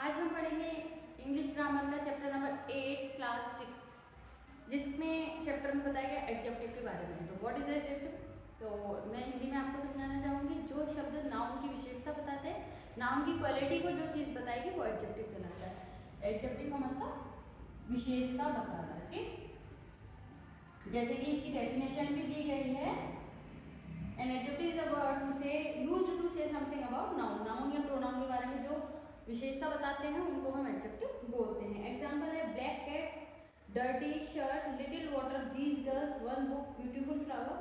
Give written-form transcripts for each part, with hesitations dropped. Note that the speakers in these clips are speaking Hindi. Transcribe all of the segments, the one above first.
आज हम पढ़ेंगे इंग्लिश ग्रामर का चैप्टर नंबर 8 क्लास 6, जिसमें चैप्टर में बताया गया एडजेक्टिव के बारे में। तो व्हाट इज एडजेक्टिव? तो मैं हिंदी में आपको समझाना चाहूँगी। जो शब्द नाउन की विशेषता बताते हैं, नाउन की क्वालिटी को जो चीज़ बताएगी वो एडजेक्टिव कहलाता है। एडजेक्टिव का मतलब विशेषता बताना, ठीक। जैसे कि इसकी डेफिनेशन भी दी गई है। An adjective is a word to say used to say something about noun. Noun या प्रोनाउन के बारे में जो विशेषता बताते हैं उनको हम एडजेक्टिव बोलते हैं। एग्जांपल है black cat, dirty shirt, little water, these girls, one book, beautiful flower,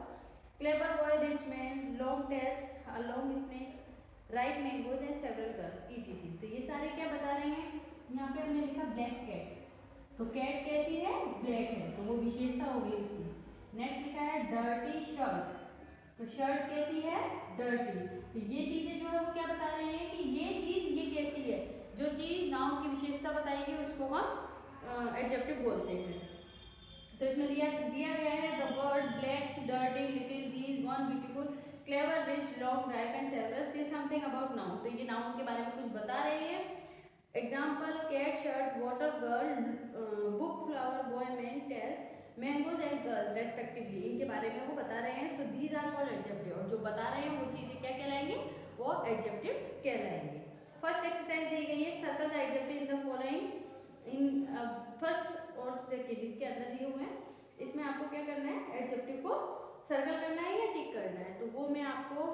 clever boy, rich man, long tails, a long snake, ripe mangoes and several girls, etc. तो ये सारे क्या बता रहे हैं? यहाँ पे हमने लिखा ब्लैक कैट, तो कैट कैसी है? ब्लैक है, तो वो विशेषता हो गई उसकी। नेक्स्ट लिखा है डर्टी शर्ट, तो शर्ट कैसी है? डर्टी। तो ये चीजें जो है वो क्या बता रहे हैं कि ये चीज ये कैसी है। जो चीज नाउन की विशेषता बताएगी उसको हम एडजेक्टिव बोलते हैं। तो इसमें दिया गया है the word black, dirty, little, these, one, beautiful, clever, rich, long, ripe and several से समथिंग अबाउट नाउन। तो ये नाउन के बारे में कुछ बता रहे हैं। Example cat, shirt, water, girl, book, flower, boy, man, tails, mangoes and girls respectively, इनके बारे में वो बता रहे हैं। So these are called adjective. और जो बता रहे हैं वो चीजें क्या कहलाएंगी? वो एडजेक्टिव कहलाएंगे। फर्स्ट एक्सरसाइज दी गई है, circle the adjective in the following in first और सेकेंड, इसके अंदर दिए हुए हैं। इसमें आपको क्या करना है? एडजेक्टिव को सर्कल करना है या टिक करना है। तो वो मैं आपको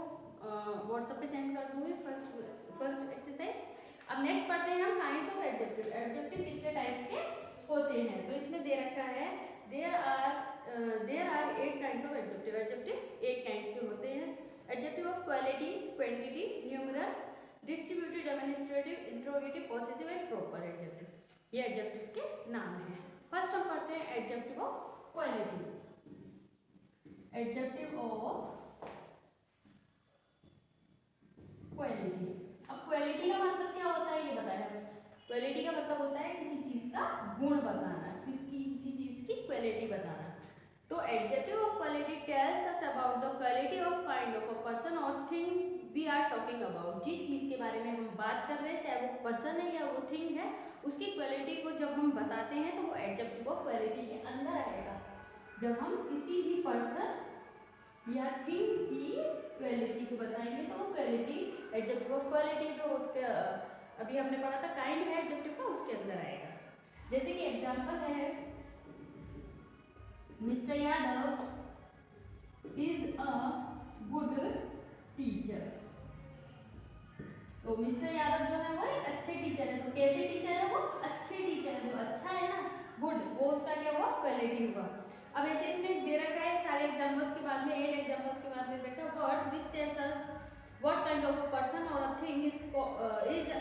व्हाट्सएप पे सेंड कर दूंगी फर्स्ट एक्सरसाइज। अब नेक्स्ट पढ़ते हैं हम काइंड्स ऑफ एडजेक्टिव। एडजेक्टिव कितने टाइप्स के होते हैं? तो इसमें दे रखा है there are 8 kinds of adjective. Adjective 8 kinds के होते हैं। Adjective of quality, quantity, numeral, distributive, demonstrative, interrogative, possessive and proper adjective. ये एडजेक्टिव के नाम हैं। फर्स्ट हम पढ़ते हैं adjective of quality. Adjective of quality. अब क्वालिटी का मतलब क्या होता है ये बताया। क्वालिटी का मतलब होता है किसी चीज का गुण बताना, किसी चीज की क्वालिटी बताना। तो adjective of quality tells us about the quality of kind of a person और thing we are talking about. जिस चीज के बारे में हम बात कर रहे हैं, चाहे वो पर्सन है या वो थिंग है, उसकी क्वालिटी को जब हम बताते हैं तो वो एडजेक्टिव ऑफ क्वालिटी के अंदर आएगा। जब हम किसी भी पर्सन या थिंग की क्वालिटी को बताएंगे तो वो क्वालिटी एडजेक्टिव ऑफ क्वालिटी जो उसके अभी हमने पढ़ा था काइंड है एडजेक्टिव का, उसके अंदर आएगा। जैसे कि एग्जांपल है mister Yadav is a good teacher. तो मिस्टर यादव जो है वो एक अच्छे टीचर है। तो कैसे टीचर है? वो अच्छे टीचर है। जो अच्छा है ना, गुड, वो उसका क्या हुआ? क्वालिटी हुआ। अब ऐसे इसमें दे रखा है सारे एग्जांपल्स के बाद में 8 एग्जांपल्स के बाद में दे रखा है words which tells us what kind of a person और a thing is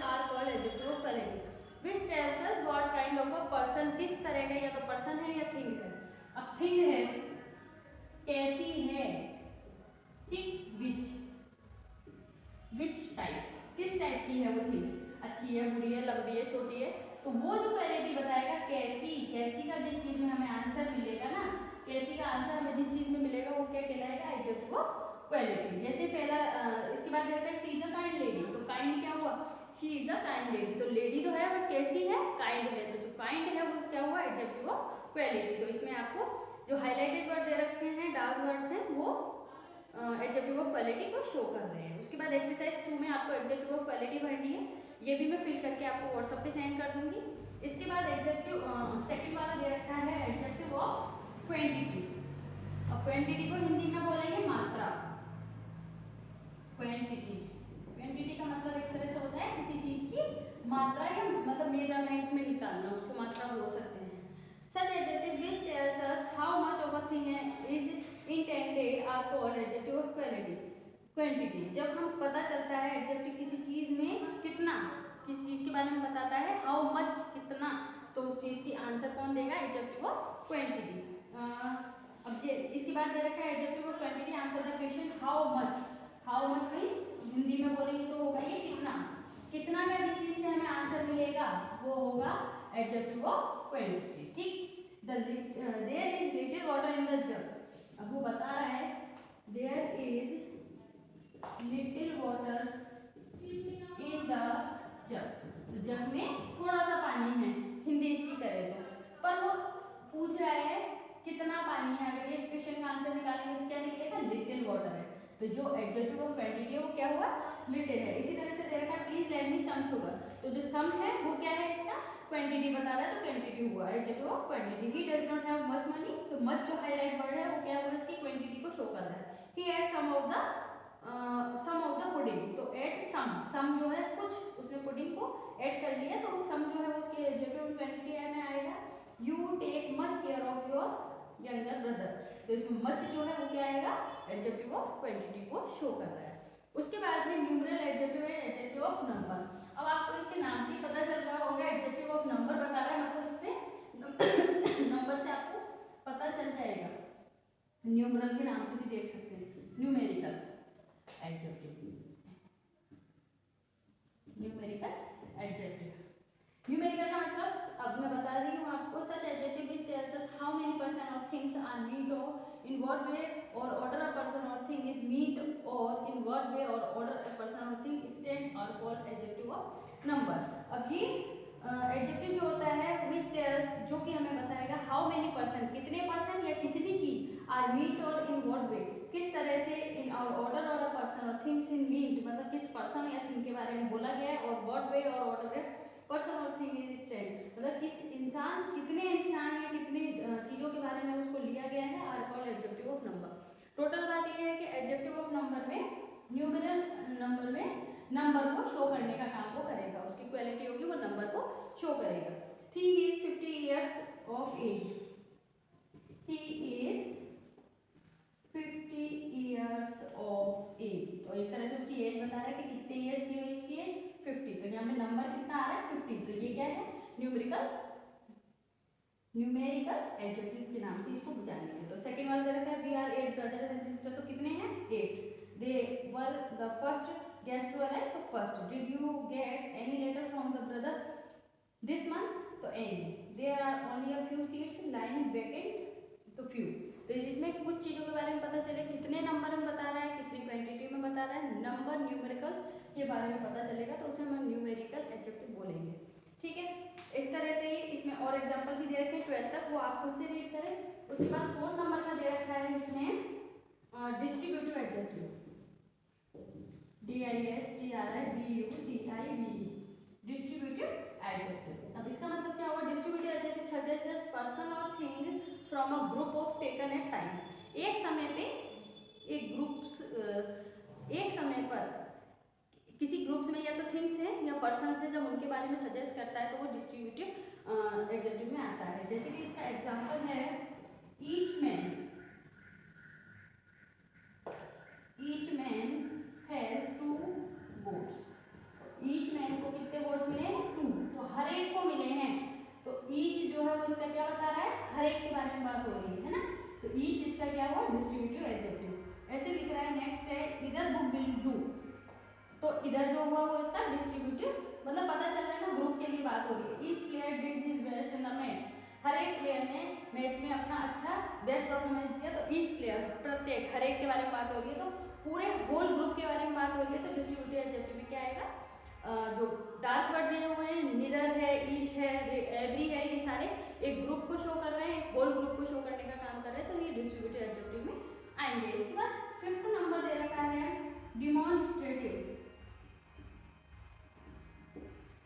are called adjective of quality. Which tells us what kind of a person, किस तरह का या तो पर्सन है या थिंग है। अब थिंग है कैसी है, ठीक, विच टाइप, किस टाइप की है वो थिंग, अच्छी है, बुरी है, लंबी है, छोटी है। तो वो जो क्वालिटी बताएगा कैसी, कैसी का जिस चीज में हमें आंसर मिलेगा ना, कैसी का आंसर हमें जिस चीज में मिलेगा वो क्या कहलाएगा? Adjective of quality. जैसे पहला इसके बाद देखते हैं she is a kind lady. तो काइंड क्या हुआ? She is a kind lady. तो लेडी तो है बट कैसी है? काइंड है। तो जो काइंड है वो क्या हुआ? Adjective of quality. तो इसमें आपको जो हाईलाइटेड वर्ड दे रखे हैं, डार्क वर्ड्स हैं, वो एडजेक्टिव ऑफ क्वालिटी को शो कर रहे हैं। उसके बाद एक्सरसाइज 2 में आपको एडजेक्टिव ऑफ क्वालिटी भरनी है। ये भी मैं फिल करके आपको व्हाट्सएप पे सेंड कर दूंगी। इसके बाद एडजेक्टिव सेकंड वाला दे रखा है एडजेक्टिव ऑफ क्वांटिटी। अब क्वांटिटी को हिंदी में बोलेंगे मात्रा। क्वांटिटी का मतलब एक तरह से होता है किसी चीज की मात्रा या मतलब मेजरमेंट में निकालना, उसको मात्रा बोल सकते हैं। Such adjective which tells us how much of a thing is intended are called adjective of quantity. जब हम पता चलता है एडजेक्टिव किसी चीज में कितना, किसी चीज के बारे में बताता है, हाउ मच कितना, तो उस चीज की आंसर कौन देगा? Adjective of quantity. अब इसके बाद दे रखा है adjective of quantity answer the question how much. How much means Hindi में बोलेंगे तो होगा ये कितना। कितना का जिस चीज से हमें आंसर मिलेगा वो होगा एडजेक्टिव ऑफ क्वांटिटी, ठीक। There is little water in the jug. अब वो बता रहा है there is little water in the jug. तो जग में ऑर्डर है। तो जो एडजेक्टिव ऑफ क्वांटिटी है वो क्या हुआ, लिटिल है। इसी तरह से दे रखा है please let me some sugar, तो जो सम है वो क्या है, इसका क्वांटिटी बता रहा है, तो क्वांटिटी हुआ adjective of quantity. He does not have much money, तो मच जो हाईलाइट वर्ड है वो क्या हुआ, इसकी क्वांटिटी को शो कर रहा है। He had some of the pudding, तो एड सम जो है कुछ, उसने पुडिंग को ऐड कर लिया, तो सम जो है उसके एडजेक्टिव ऑफ क्वांटिटी में आएगा। You take much care of your younger brother, तो इसमें मच जो है वो क्या आएगा, एडजेक्टिव ऑफ क्वांटिटी को शो कर रहा है। उसके बाद में न्यूमरल एडजेक्टिव है एडजेक्टिव ऑफ नंबर। अब आपको इसके नाम से ही पता चल रहा होगा, एडजेक्टिव ऑफ नंबर बता रहा है, मतलब इसमें नंबर से आपको पता चल जाएगा। न्यूमरल के नाम से भी देख सकते हैं, numerical adjective, numerical adjective. Numerical का मतलब अब मैं बता रही हूँ आपको, such adjective which tells us how many person और थिंग्स आर मीट और इन व्हाट वे और ऑर्डर अ पर्सन और थिंग इज मीट और इन व्हाट वे और ऑर्डर अ पर्सन और थिंग स्टैंड और कॉल्ड एडजेक्टिव ऑफ नंबर। अब ये एडजेक्टिव जो होता है विच टेल्स, जो कि हमें बताएगा हाउ मेनी पर्सन, कितने पर्सन या कितनी चीज, आर मीट और इन व्हाट वे, किस तरह से, इन ऑर्डर और अ पर्सन और थिंग्स इन मीट, मतलब किस पर्सन या थिंग के बारे में बोला गया है, और व्हाट वे और ऑर्डर है पर्सन और थिंग इज स्टैंड, मतलब किस इंसान, कितने इंसान या कितनी चीज़ों के बारे में उसको लिया गया है, are called adjective of number. Total बात यह है कि एडजेक्टिव ऑफ नंबर में, न्यूमरल नंबर में नंबर को शो करने का काम वो करेगा, उसकी क्वालिटी होगी वो नंबर को शो करेगा। He is 50 years of age, he is 50 years of age, तो एक तरह से उसकी एज बता रहा है कि कितने ईयर्स की हुई इसकी एज 50, तो यहाँ पे नंबर कितना आ रहा है 50, तो ये क्या है न्यूमेरिकल एडजेक्टिव के नाम से इसको जानेंगे। तो सेकंड वाला दे रखा है we are 8 brothers and sister, तो कितने हैं 8, they were the first guest to arrive, तो first, did you get any letter from the brother this month, तो any, there are only a few seats lying vacant, तो फ्यू, तो इसमें कुछ चीज़ों के बारे में पता चले, कितने नंबर में बता रहा है, कितनी क्वांटिटी में बता रहा है, नंबर न्यूमेरिकल के बारे में पता चलेगा, तो उसमें हम न्यूमेरिकल एडजेक्टिव बोलेंगे। ठीक है, इस तरह से ही इसमें और एग्जांपल भी दे रखे हैं 12 तक, वो आप खुद से रीड करें। उसके बाद 4 नंबर का दे रखा है इसमें distributive adjective, DISTRIBUTIVE, distributive adjective. अब इसका मतलब क्या हुआ, डिस्ट्रीब्यूटिव एडजेक्टिव सजेस्ट पर्सन और thing from a group of taken at time, एक समय पे एक ग्रुप, एक समय पर किसी ग्रुप्स में या तो थिंग्स है या पर्सन है, जब उनके बारे में सजेस्ट करता है तो वो डिस्ट्रीब्यूटिव एडजेक्टिव में आता है। जैसे कि इसका एग्जांपल है each man has 2 goats, each man को कितने गोट्स मिले हैं 2, तो हर एक को मिले हैं, तो ईच जो है वो इसका क्या बता रहा है, हर एक के बारे में बात हो रही है ना, तो ईच इसका क्या हुआ डिस्ट्रीब्यूटिव एडजेक्टिव। ऐसे लिख रहा है, नेक्स्ट है इधर बुक विल डू, तो इधर जो हुआ वो इसका डिस्ट्रीब्यूटिव, मतलब पता चल रहा है ना ग्रुप के लिए बात हो रही है। Each player did his best in the match, हर एक प्लेयर ने मैच में अपना अच्छा बेस्ट परफॉर्मेंस दिया, तो ईच प्लेयर, प्रत्येक, हर एक के बारे में बात हो रही है, तो पूरे होल ग्रुप के बारे में बात हो रही है, तो डिस्ट्रीब्यूटिव एडजेक्टिव में क्या आएगा, जो डार्क वर्ड दिए हुए हैं, निदर है, ईच है, एवरी है, ये सारे एक ग्रुप को शो कर रहे हैं, एक होल ग्रुप को शो करने का काम कर रहे हैं, तो ये डिस्ट्रीब्यूटिव एडजेक्टिव में आएंगे। इसके बाद 5th नंबर दे रखा है डिमॉन्स्ट्रेटिव।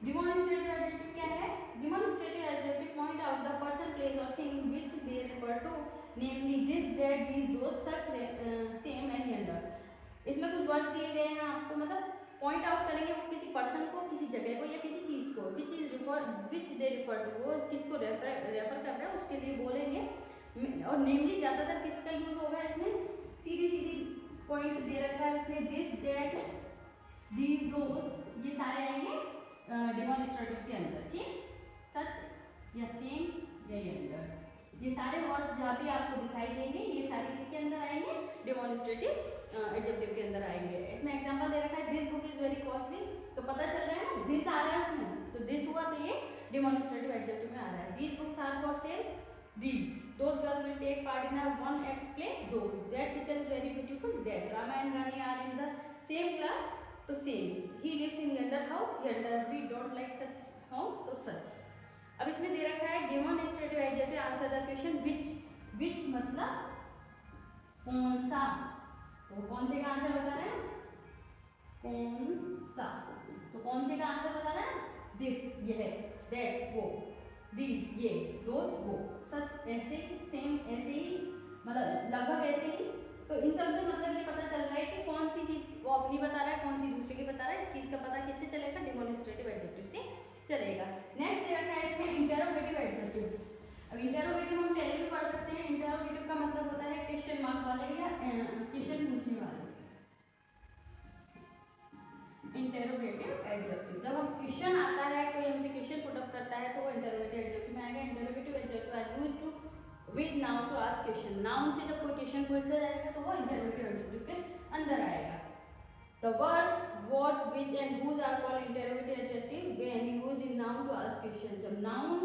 डिमॉन्स्ट्रेटिव एडजेक्टिव क्या है, demonstrative adjective point out the person place और thing which they refer to, namely this that these those such same and other. इसमें कुछ वर्ड्स दिए गए हैं आपको, मतलब पॉइंट आउट करेंगे वो किसी पर्सन को, किसी जगह को या किसी चीज को, विच दे रिफर टू, वो किसको रेफर कर रहे हैं उसके लिए बोलेंगे, और नेमली ज्यादातर किसका यूज होगा इसमें, सीधी सीधी पॉइंट दे रखा है उसने, दिस दैट दीस दोस, ये सारे आएंगे डिमॉन्स्ट्रेटिव के अंदर, ठीक, सच या सेम या अंदर, ये सारे वर्ड्स जहाँ भी आपको दिखाई देंगे ये सारे किसके अंदर आएंगे, डिमॉन्स्ट्रेटिव एडजेक्टिव के अंदर आएंगे। इसमें एग्जांपल दे रखा है this book is very costly, तो पता चल रहा है ना दिस आ रहा है उसमें, तो दिस हुआ तो ये डिमॉन्स्ट्रेटिव एडजेक्टिव में आ रहा है। These books are for sale, these, those girls will take part in a one act play, those, that teacher is very beautiful, that Rama and Rani are in the same class, तो same, he lives in yonder house, yonder, we don't like such homes, so such। अब इसमें दे रखा है demonstrative adjective answer the question, which मतलब कौन सा, तो कौन से का आंसर बता रहे हैं, कौन सा, तो कौन से का आंसर बता रहे हैं, दिस यह, दैट वो, दिस ये, दोस वो, सच ऐसे ही, सेम ऐसे ही, मतलब लगभग ऐसे ही। तो इन सब से मतलब ये पता चल रहा है कि कौन सी चीज वो अपनी बता रहा है, कौन सी दूसरे की बता रहा है। इस चीज का पता किससे चलेगा, डेमोन्स्ट्रेटिव एडजेक्टिव से चलेगा। नेक्स्ट देखा है इसमें इंटरोगेटिव एडजेक्टिव। अब इंटरोगेटिव हम पहले भी पढ़ सकते हैं। इंटरोगेटिव का मतलब होता है क्वेश्चन मार्क वाले या क्वेश्चन पूछने वाले। इंटरोगेटिव एडजेक्टिव, जब हम क्वेश्चन आता है, कोई हमसे क्वेश्चन पुट अप करता है तो वो इंटरोगेटिव एडजेक्टिव में आएगा। Interrogative adjective are used to with noun to ask question. Noun से जब कोई क्वेश्चन पूछा जाएगा तो वो इंटरोगेटिव एडजेक्टिव के अंदर आएगा। The words what, which and whose are called interrogative adjective when used in noun to ask question। जब noun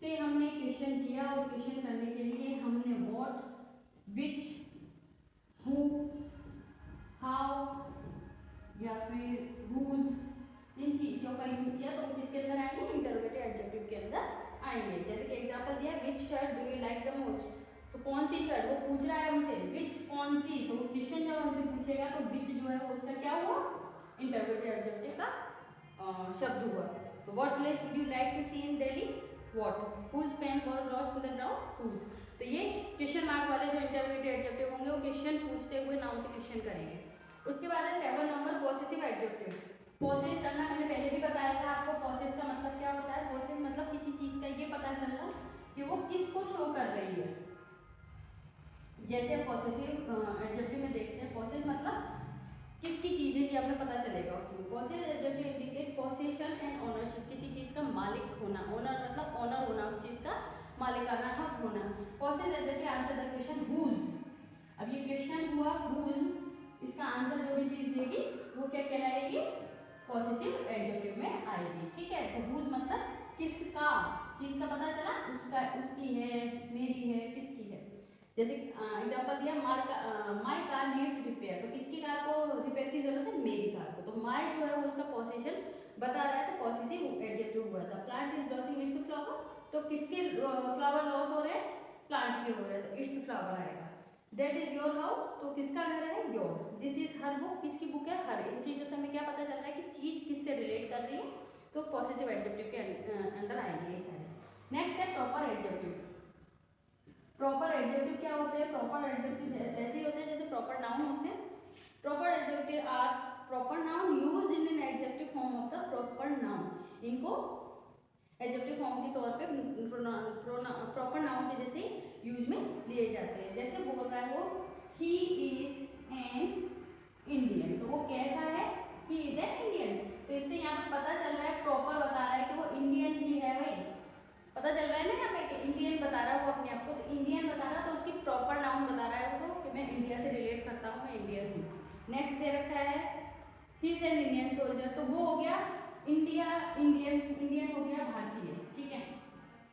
से हमने क्वेश्चन किया और क्वेश्चन करने के लिए हमने what, which, who, how या फिर whose इन चीजों का यूज किया तो किसके अंदर आएंगे, इंटरोगेटिव एडजेक्टिव के अंदर आएंगे। जैसे कि एग्जांपल दिया, which shirt do you like the most। तो कौन सी शर्ट, वो पूछ रहा है हमसे विच कौन सी, तो क्वेश्चन जब हमसे पूछेगा तो विच जो है वो उसका क्या हुआ, इंटरोगेटिव एडजेक्टिव का शब्द हुआ। तो what place would you like to see in Delhi, what, whose pen was lost in the ground, whose. तो ये क्वेश्चन मार्क वाले जो इंटरोगेटिव एडजेक्टिव होंगे वो क्वेश्चन पूछते हुए नाउन से क्वेश्चन करेंगे। उसके बाद है 7 नंबर पॉसेसिव एडजेक्टिव। पॉसेस करना मैंने पहले भी बताया था आपको। पॉसेस का मतलब क्या होता है, पॉसेस मतलब किसी चीज का ये पता चलना कि वो किसको शो कर रही है। जैसे पॉसेसिव एडजेक्टिव में देखते हैं, पॉसेस मतलब किसकी चीज है ये हमें पता चलेगा उसमें। Possessive adjective indicate position and ownership, किसी चीज का मालिक होना। ओनर मतलब ओनर होना, उस चीज का मालिकाना हक होना। Possessive adjective answer the question whose. अब ये क्वेश्चन हुआ हुज, इसका आंसर जो भी चीज देगी वो क्या कहलाएगी, पॉसेसिव एडजेक्टिव में आएगी। ठीक है, तो हुज मतलब किसका, चीज का पता चला, उसका, उसकी है, मेरी है, किसकी है। जैसे एग्जांपल दिया, माय कार नीड्स रिपेयर, तो किसकी कार को रिपेयर की जरूरत है, मेरी कार को। तो माय जो है वो उसका पोजीशन बता रहा है, तो पॉसेसिव एडजेक्टिव हुआ था। Plant is losing it's flower, तो किसके फ्लावर लॉस हो रहे हैं, प्लांट के हो रहे हैं, तो इट्स फ्लावर आएगा। दैट इज योर हाउस, तो किसका घर है, your. This is her book, किसकी बुक है, हर। इन चीजों से हमें क्या पता चल रहा है कि चीज किससे रिलेट कर रही है, तो पॉसेसिव एडजेक्टिव के अंदर आएंगे ये सारे। नेक्स्ट है प्रॉपर एडजेक्टिव। प्रॉपर एडजेक्टिव क्या होते हैं, प्रॉपर एडजेक्टिव ऐसे ही होते हैं जैसे प्रॉपर नाउन होते हैं। Proper adjective are proper noun used in an adjective form of the proper noun. इनको एडजेक्टिव फॉर्म के तौर पे प्रॉपर नाउन के जैसे यूज में लिए जाते हैं। जैसे बोल रहा है वो, ही इज एन इंडियन, तो वो कैसा है, ही इज एन इंडियन। तो इससे यहाँ पे पता चल रहा है, प्रॉपर बता रहा है कि वो इंडियन ही है। भाई पता चल रहा है ना यहाँ पे, इंडियन बता रहा है वो अपने आप को, तो इंडियन बता रहा है तो उसकी प्रॉपर नाउन बता रहा है वो, कि मैं इंडिया से रिलेट करता हूँ, मैं इंडियन हूँ। नेक्स्ट दे रखा है he is an Indian soldier, तो वो हो गया इंडिया, इंडियन, इंडियन हो गया भारतीय। ठीक है,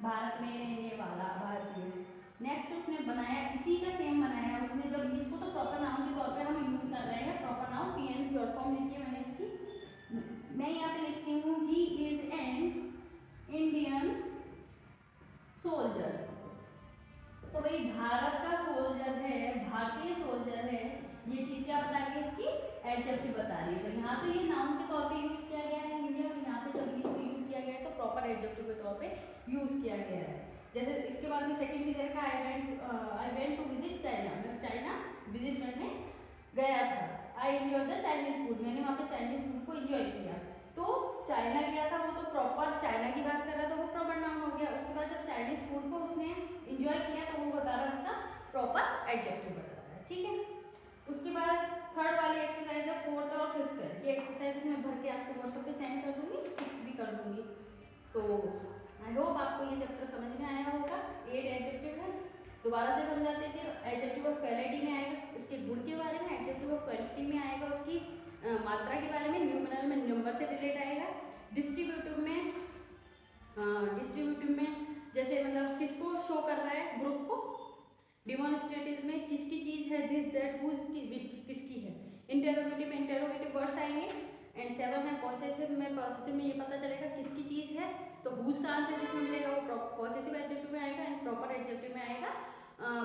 भारत में रहने वाला भारतीय। नेक्स्ट उसने बनाया, इसी का सेम बनाया उसने, जब इसको तो प्रॉपर नाउन के तौर पे हम यूज कर रहे हैं। Proper noun PN short form लिखी है मैंने इसकी, मैं यहाँ पे लिखती हूँ he is an Indian soldier. तो भाई भारत का सोल्जर है, भारतीय सोल्जर है, ये चीज क्या बता रही है, इसकी एडजेक्टिव बता रही है। तो यहाँ तो ये नाउन के तौर पे यूज किया गया है इंडिया, और यहाँ पे जब इसको यूज किया गया है तो प्रॉपर एडजेक्टिव के तौर पे यूज किया गया है। जैसे इसके बाद में सेकंड भी देखा, I went to visit China, मैं चाइना विजिट करने गया था। I enjoy the Chinese food, मैंने वहाँ पे चाइनीज फूड को एंजॉय किया। तो चाइना गया था वो, तो प्रॉपर चाइना की बात कर रहा था, वो प्रॉपर नाउन हो गया। उसके बाद जब चाइनीज फूड को उसने एंजॉय किया तो वो बता रहा है, उसका प्रॉपर एडजेक्टिव बता रहा है। ठीक है, उसके बाद थर्ड वाली एक्सरसाइज है, फोर्थ और फिफ्थ है। ये एक्सरसाइज मैं भर के आपको व्हाट्सएप पे सेंड कर दूंगी, 6 भी कर दूंगी। तो आई होप आपको ये चैप्टर समझ में आया होगा। 8 एडजेक्टिव है, दोबारा से समझाते थे। एडजेक्टिव ऑफ क्वालिटी में आएगा उसके गुण के बारे में, एडजेक्टिव ऑफ क्वालिटी में आएगा उसकी मात्रा के बारे में, न्यूमरल में नंबर से रिलेट आएगा, डिस्ट्रीब्यूटिव में जैसे मतलब किसको शो कर रहा है, ग्रुप को, डिमॉन्स्ट्रेटिव में किसकी चीज है, दिस दैट हुज की विच किसकी है, इंटेरोगेटिव में इंटेरोगेटिव वर्ड्स आएंगे, एंड 7 में पॉसेसिव में ये पता चलेगा किसकी चीज है, तो हुज का आंसर जिसमें मिलेगा वो पॉसेसिव एडजेक्टिव में आएगा, एंड प्रॉपर एडजेक्टिव में आएगा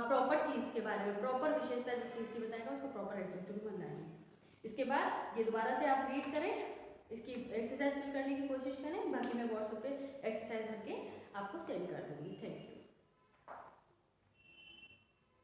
प्रॉपर चीज के बारे में, प्रॉपर विशेषता जिस चीज की बताएगा उसको प्रॉपर एडजेक्टिव इसके बाद ये दोबारा से आप रीड करें, इसकी एक्सरसाइज फिल करने की कोशिश करें, बाकी मैं व्हाट्सएप पे एक्सरसाइज करके आपको सेंड कर दूँगी। Thank you.